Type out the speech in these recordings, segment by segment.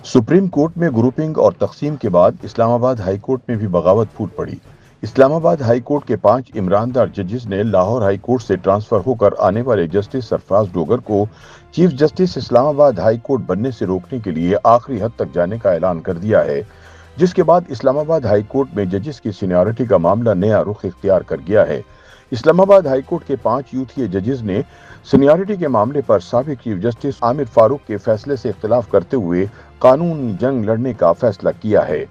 Supreme court में grouping और तकसीम के बाद इस्लामाबाद हाई कोर्ट में भी बगावत फूट पड़ी। इस्लामाबाद हाई कोर्ट के 5 इमरानदार जजेस ने लाहौर हाई कोर्ट से ट्रांसफर होकर आने वाले जस्टिस सरफराज डोगर को chief justice Islamabad high court बनने से रोकने के लिए आखिरी हद तक जाने का ऐलान कर दिया है, जिसके बाद इस्लामाबाद हाई कोर्ट में जजेस की सीनियरिटी का मामला नया रुख इख्तियार कर गया है। इस्लामाबाद हाई कोर्ट के 5 यूथीय जजेस ने सीनियरिटी के मामले पर साबिक चीफ जस्टिस आमिर फारूक के फैसले से इख्तिलाफ करते हुए कानूनी जंग लड़ने का फैसला किया है।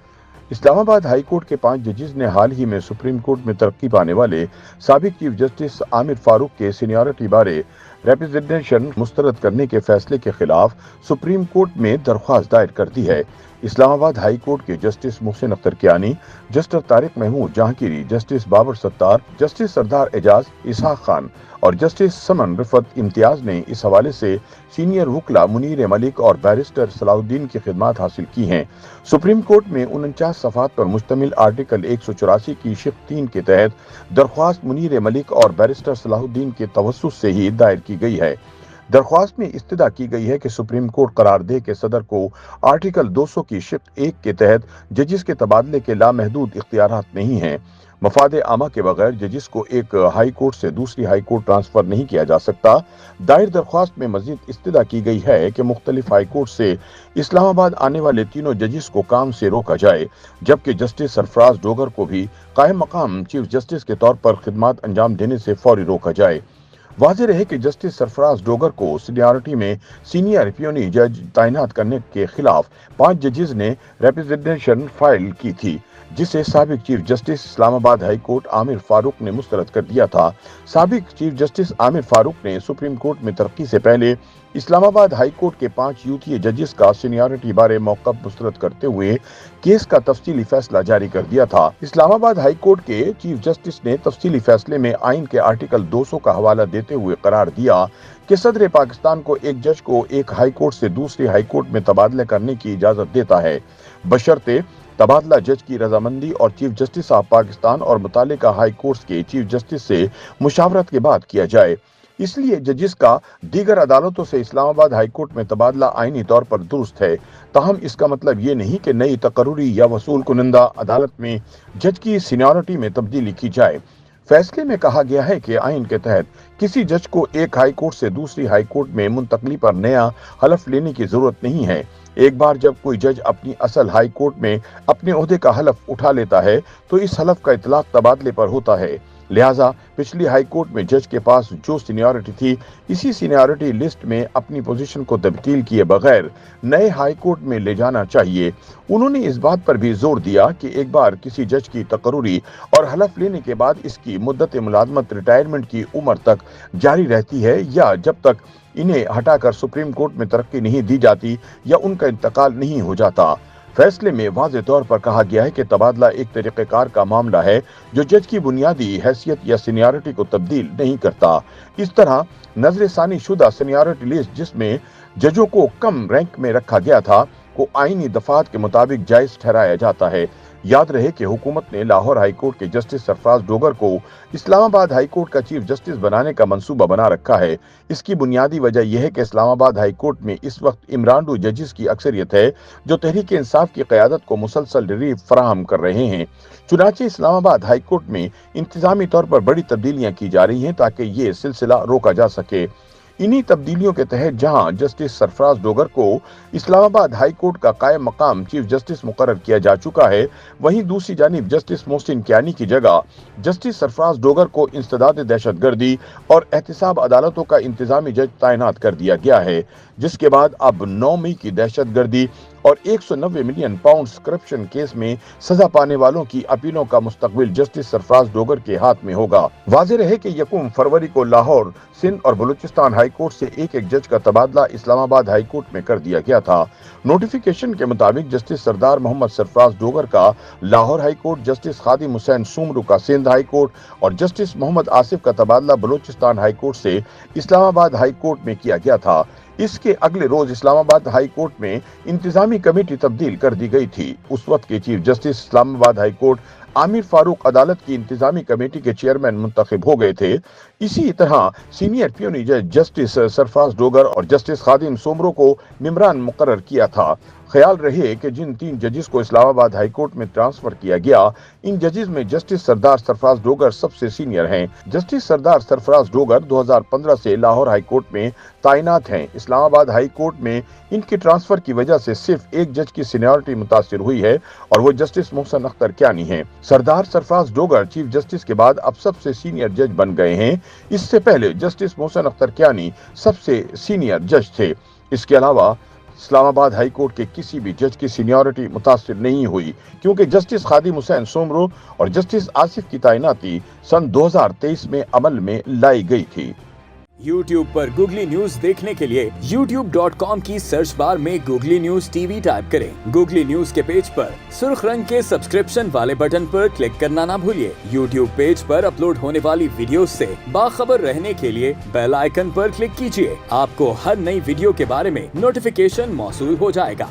इस्लामाबाद हाई कोर्ट के 5 जजेस ने हाल ही में सुप्रीम कोर्ट में तरक्की पाने वाले साबिक चीफ जस्टिस आमिर फारूक के सीनियरिटी बारे रिप्रेजेंटेशन मुस्तरद करने के फैसले के खिलाफ सुप्रीम कोर्ट में दरख्वास्त दायर कर दी है। इस्लामाबाद हाई कोर्ट के justice Mohsin Akhtar Kiyani, justice Tariq Mahmood Jahangiri, justice Babar Sattar, justice Sardar Ejaz, Ishaq Khan और जस्टिस समन रिफत इम्तियाज ने इस हवाले से सीनियर वकला मुनीर मलिक और बैरिस्टर सलाहुद्दीन की खिदमत हासिल की हैं। सुप्रीम कोर्ट में 49 सफ़ात पर मुश्तमिल आर्टिकल 184 की शिक 3 के तहत दरख्वास्त मुनीर मलिक और बैरिस्टर सलाहुद्दीन के तवस्सुस से ही दायर की गई है। दरख्वास्त में इस्तदा की गई है कि सुप्रीम कोर्ट करारदेह के सदर को आर्टिकल 200 की शिक 1 के तहत जजिस के तबादले के लामहदूद इख्तियारात नहीं हैं। मफाद आमा के बगैर जजिस को एक हाई कोर्ट से दूसरी हाई कोर्ट ट्रांसफर नहीं किया जा सकता। दायर दरख्वास्त में मजीद इस्तदा की गई है कि मुख्तलिफ हाई कोर्ट से इस्लामाबाद आने वाले तीनों जजिस को काम से रोका जाए, जबकि जस्टिस सरफराज डोगर को भी कायम मकाम चीफ जस्टिस के तौर पर खिदमत अंजाम देने से फौरी रोका जाए। वाज़ेह रहे कि जस्टिस सरफराज डोगर को सीनियरिटी में सीनियर पियोनी जज तैनात करने के खिलाफ 5 जजेस ने रिप्रेजेंटेशन फाइल की थी, जिसे साबिक chief justice Islamabad high court Aamir Farooq ने मुस्तरद कर दिया था। साबिक चीफ जस्टिस आमिर फारूक ने सुप्रीम कोर्ट में तरक्की से पहले इस्लामाबाद हाई कोर्ट के 5 यूथीय जजेस का सीनियरिटी बारे मौक़िफ़ मुस्तरद करते हुए केस का तफसीली फैसला जारी कर दिया था। इस्लामाबाद हाई कोर्ट के चीफ जस्टिस ने तफसीली फैसले में आइन के आर्टिकल 200 का हवाला देते हुए करार दिया कि सदर पाकिस्तान को एक जज को एक हाई कोर्ट से दूसरी हाई कोर्ट में तबादले करने की इजाजत देता है, बशर्ते तबादला जज की रजामंदी और चीफ जस्टिस ऑफ पाकिस्तान और मुतालिका हाई कोर्ट के चीफ जस्टिस से मुशावरत के बाद किया जाए। इसलिए जजिस का दीगर अदालतों से इस्लामाबाद हाई कोर्ट में तबादला आईनी तौर पर दुरुस्त है, ताहम इसका मतलब ये नहीं कि नई तकर्रुरी या वसूल कुनिंदा अदालत में जज की सीनियरिटी में तब्दीली की जाए। फैसले में कहा गया है कि आइन के तहत किसी जज को एक हाई कोर्ट से दूसरी हाई कोर्ट में मुंतकली पर नया हलफ लेने की जरूरत नहीं है। एक बार जब कोई जज अपनी असल हाई कोर्ट में अपने ओहदे का हलफ उठा लेता है तो इस हलफ का इतलाक तबादले पर होता है। लिहाजा पिछली हाई कोर्ट में जज के पास जो सीनियरिटी थी, इसी सीनियरिटी लिस्ट में अपनी पोजीशन को तब्दील किए बगैर नए हाई कोर्ट में ले जाना चाहिए। उन्होंने इस बात पर भी जोर दिया कि एक बार किसी जज की तकर्रुरी और हलफ लेने के बाद इसकी मुद्दत मुलाजमत रिटायरमेंट की उम्र तक जारी रहती है, या जब तक इन्हें हटाकर सुप्रीम कोर्ट में तरक्की नहीं दी जाती या उनका इंतकाल नहीं हो जाता। फैसले में वाज़ेह तौर पर कहा गया है कि तबादला एक तरीक़ेकार का मामला है जो जज की बुनियादी हैसियत या सीनियरिटी को तब्दील नहीं करता। इस तरह नजरसानी शुदा सीनियरिटी लिस्ट, जिसमें जजों को कम रैंक में रखा गया था, को आईनी दफात के मुताबिक जायज ठहराया जाता है। याद रहे कि हुकूमत ने लाहौर हाई कोर्ट के जस्टिस सरफराज डोगर को इस्लामाबाद हाई कोर्ट का चीफ जस्टिस बनाने का मंसूबा बना रखा है। इसकी बुनियादी वजह यह है कि इस्लामाबाद हाई कोर्ट में इस वक्त इमरान जजिस की अक्सरियत है, जो तहरीक इंसाफ की क़यादत को मुसलसल रिलीफ फराहम कर रहे हैं। चुनांचे इस्लामाबाद हाई कोर्ट में इंतजामी तौर पर बड़ी तब्दीलियां की जा रही हैं ताकि ये सिलसिला रोका जा सके। इन्हीं तब्दीलियों के तहत जहां जस्टिस सरफराज डोगर को इस्लामाबाद हाई कोर्ट का कायम मकाम चीफ जस्टिस मुकर्रर किया जा चुका है, वहीं दूसरी जानिब जस्टिस मोहसिन कियानी की जगह जस्टिस सरफराज डोगर को इंसदाद दहशतगर्दी और एहतिसाब अदालतों का इंतजामी जज तैनात कर दिया गया है, जिसके बाद अब 9 मई की दहशतगर्दी और 190 मिलियन पाउंड करप्शन केस में सजा पाने वालों की अपीलों का मुस्तकबिल जस्टिस सरफराज डोगर के हाथ में होगा। वाज़ेह रहे कि 1 फरवरी को लाहौर, सिंध और बलूचिस्तान हाई कोर्ट से एक जज का तबादला इस्लामाबाद हाई कोर्ट में कर दिया गया था। नोटिफिकेशन के मुताबिक जस्टिस सरदार मोहम्मद सरफराज डोगर का लाहौर हाई कोर्ट, जस्टिस खादिम हुसैन सुमरू का सिंध हाई कोर्ट और जस्टिस मोहम्मद आसिफ का तबादला बलूचिस्तान हाई कोर्ट से इस्लामाबाद हाई कोर्ट में किया गया था। इसके अगले रोज इस्लामाबाद हाई कोर्ट में इंतजामी कमेटी तब्दील कर दी गई थी। उस वक्त के chief justice Islamabad high court Aamir Farooq अदालत की इंतजामी कमेटी के चेयरमैन मुंतखब हो गए थे। इसी तरह सीनियर पियोनी जज जस्टिस सरफराज डोगर और जस्टिस खादिम सोमरो को मेंबरान मुकर्रर किया था। ख्याल रहे कि जिन 3 जजेस को इस्लामाबाद हाई कोर्ट में ट्रांसफर किया गया, इन जजेस में जस्टिस सरदार सरफराज डोगर सबसे सीनियर हैं। जस्टिस सरदार सरफराज डोगर 2015 से लाहौर हाई कोर्ट में तैनात हैं। इस्लामाबाद हाई कोर्ट में इनके ट्रांसफर की वजह से सिर्फ एक जज की सीनियरिटी मुतासिर हुई है और वो जस्टिस मोहसिन अख्तर कियानी हैं। सरदार सरफराज डोगर चीफ जस्टिस के बाद अब सबसे सीनियर जज बन गए हैं। इससे पहले जस्टिस मोहसिन अख्तर कियानी सबसे सीनियर जज थे। इसके अलावा इस्लामाबाद हाई कोर्ट के किसी भी जज की सीनियरिटी मुतासिर नहीं हुई, क्योंकि जस्टिस खादिम हुसैन सोमरो और जस्टिस आसिफ की तैनाती सन 2023 में अमल में लाई गई थी। YouTube पर गूगली न्यूज देखने के लिए youtube.com की सर्च बार में गूगली न्यूज टीवी टाइप करें। गूगली न्यूज के पेज पर सुर्ख रंग के सब्सक्रिप्शन वाले बटन पर क्लिक करना ना भूलिए। YouTube पेज पर अपलोड होने वाली वीडियोस से बाखबर रहने के लिए बेल आइकन पर क्लिक कीजिए। आपको हर नई वीडियो के बारे में नोटिफिकेशन मौसूल हो जाएगा।